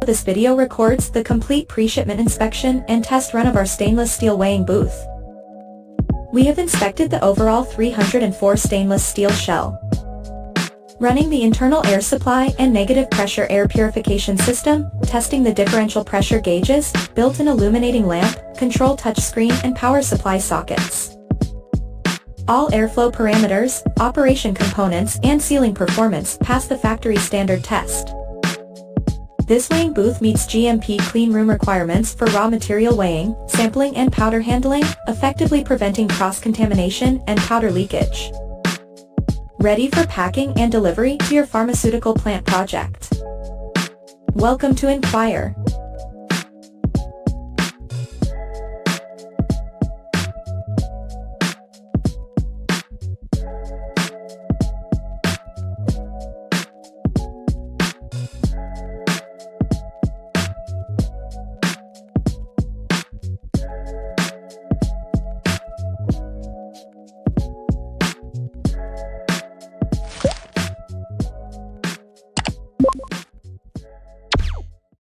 This video records the complete pre-shipment inspection and test run of our stainless steel weighing booth. We have inspected the overall 304 stainless steel shell, running the internal air supply and negative pressure air purification system, testing the differential pressure gauges, built-in illuminating lamp, control touchscreen and power supply sockets. All airflow parameters, operation components and sealing performance pass the factory standard test. This weighing booth meets GMP clean room requirements for raw material weighing, sampling and powder handling, effectively preventing cross-contamination and powder leakage. Ready for packing and delivery to your pharmaceutical plant project. Welcome to Inquire.